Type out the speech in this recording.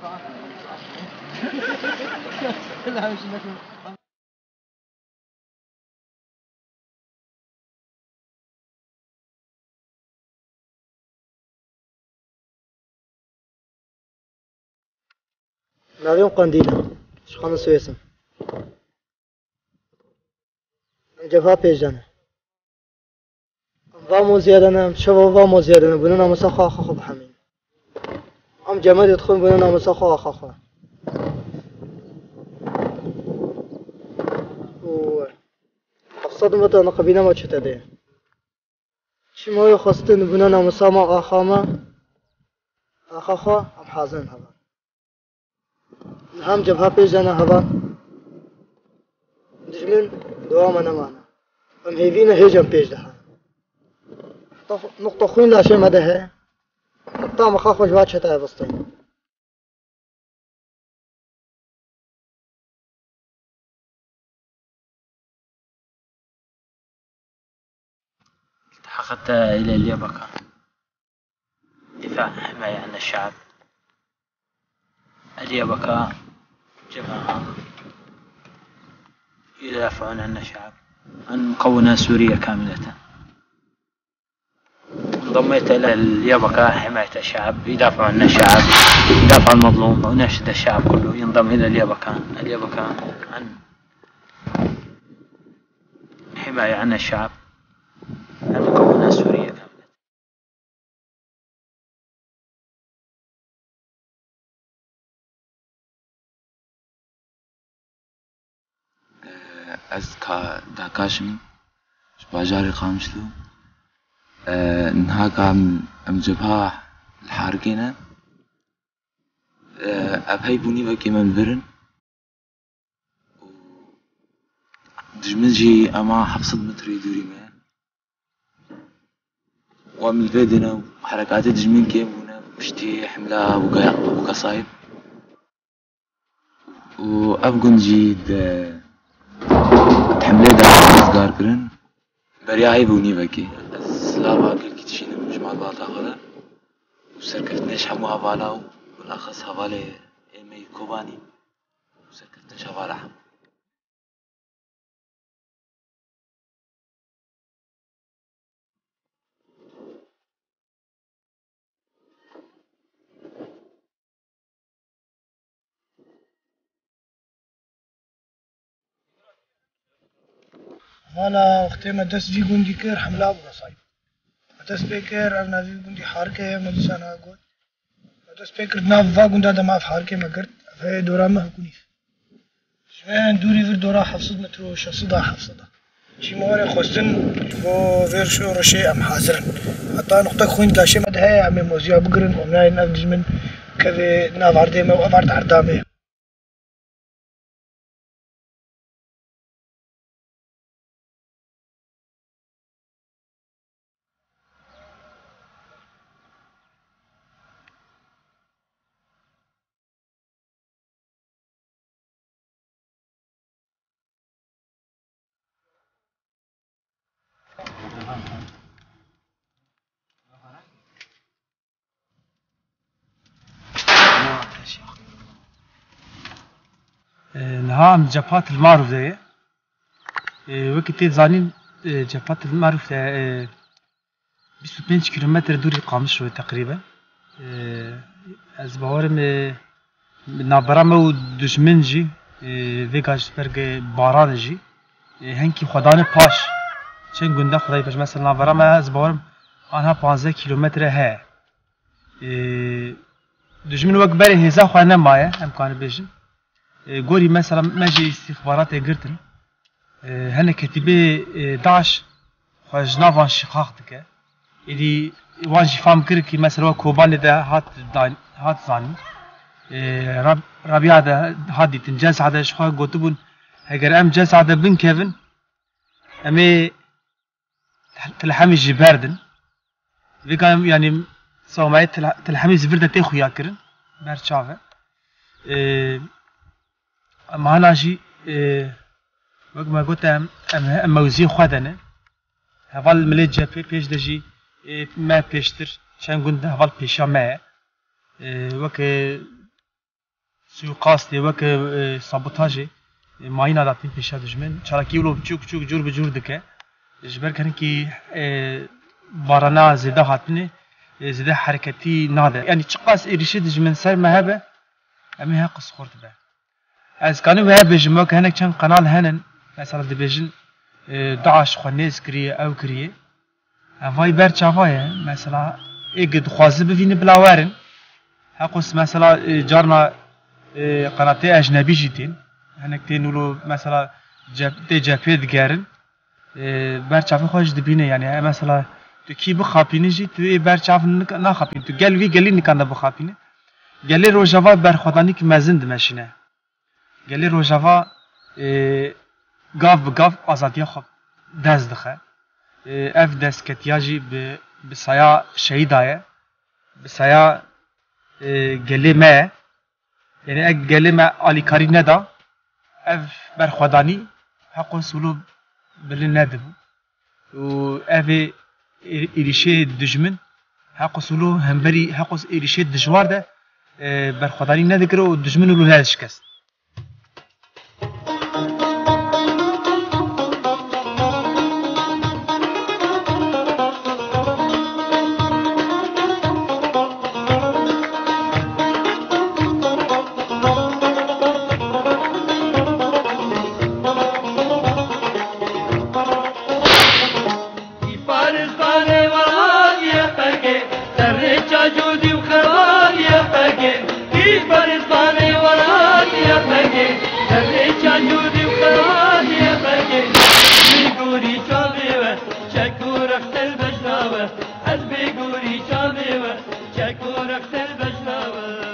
لا مش انك ناريون قنديلة شخان سويسم جفا بيجانا فامو زيادنا شباب فامو زيادنا بنونا مسخا خخ بحمين أم جمال يدخل بنونا مسخا خخ و حفصد متى نقبينا ما تشتدي شما يخصتن بنونا مسامع أخاما أخخا أم حازن هذا هم جبهة بيجانا هذا دجمن دوامنا معنا أم هيفينا هيجم بيج لها نقطة خوين لا شيء مده ہے نقطة مخافة جوات شتاء بسطين التحقت إلى اليابقة دفاع حماية عن الشعب. اليابقة جماعة يدافعون عن الشعب، عن مكونات سورية كاملة. انضميت إلى اليابقة حماية الشعب، يدافع عن الشعب، يدافع عن المظلوم، وناشد الشعب كله ينضم إلى اليابقة. اليابقة عن حماية عن الشعب، عن مكونات سورية كاملة. از داکاشم باجاري قامشلو نهاك ام جبهة الحارقينة ابهي بوني بكي منبرن دجمنجي اما حفصد متري دوري ما وامل فيدنا وحركات دجمن كيمونا مشتي حملة وقا صايب وابقن جيد حملة دا أصدار كرن برياهي بوني بكي سلابا قل كتشينا مش مع الباطا غلا وسركفتناش حمو هفالاو بالأخص هفالي إيمي كوباني وسركفتناش هفالا حمو. أنا وقتي ما دس جي قندي كير حملة أبغى صايب دس بيكر أنا جي قندي حركة ما دس أنا أقول دس بيكر ناف فا قند هذا ما في حركة ما قرت في دورة ما هكونيف شوين دوري في دورة حفصد مترو شصدا حفصدا شي مواري خستن بو غير شو رشي أم حاضرن حتى نقطة خوين كاشي ما ده عم موزيا بقرن ومناي نافج من كذا ناف عردامة وأفرد عردامة. نها جبهات المعروف ده وقت زانين جبهات المعروف ده 25 كيلومتر دوري قامش شوي تقريبا از باورم نابرام و دشمنجي ويجاش برج بارانجي هنكي خدانه باش چند گنده خدای باش مثلا نابرام از باورم آنها 15 كيلومتر ها دشمن وقت بره هزا خوانه مايه امکان بيجن قولي مثلا ماجي استخبارات قرتن هنا كتيبة داعش خرج نافان شقاق دكا اللي واجي فهم كركي مثلا كوبان ده هات زاني ربيع ده هادي تنجاز هذا شخا قطبون هجر ام جاز هذا بن كيفن امي تلحمي جباردن بيقام يعني صومعي تلحمي زفرده تيخو ياكرن برشافه معنا شيء وقت ما قلت أم موزين خدنا هفال ملجة بيش دجي ما بيشتر شان قلنا هفال بيشا ما وك سوقاست وک سابوتاژ ماین داتین پیش دجمن چراکی ولو بچوک چوک جور بجور دکه جبر کنه کی بارنا زده هاتنه زده حرکتی ناده یعنی چقاس ایریشه دجمن سر مهبه امی ها قص خورد به از کانو به بجمو که هنک چند قنال هنن مثلا دبیجن داعش خونیز کریه او کریه اوای بر چاوایه مثلا اگه خوازه ببینه بلاورن حقوس مثلا جارنا قناته اجنبی جیتین هنک تینولو مثلا جبهه دگرن برچاف خوش دبینه یعنی مثلا تو کی بخابینه جی تو برچاف نخابین تو گل وی گلی نکنه بخابینه گلی روجاوا برخودانی که مزند ماشینه گلی روجاوا گاف بگاف آزادی خوب دست دخه اف دست کتیاجی به سیا شهیدایه به سیا گلی ما یعنی اگه گلی ما آلیکاری ندا اف برخودانی حق سولو بلی ندبو و اف ایریشه دجمن حق سولو همبری حق ایریشه دجوار ده برخودانی ندکره و دجمن رو ندشکست از بگوری چاوه و چکو رخت البشناوه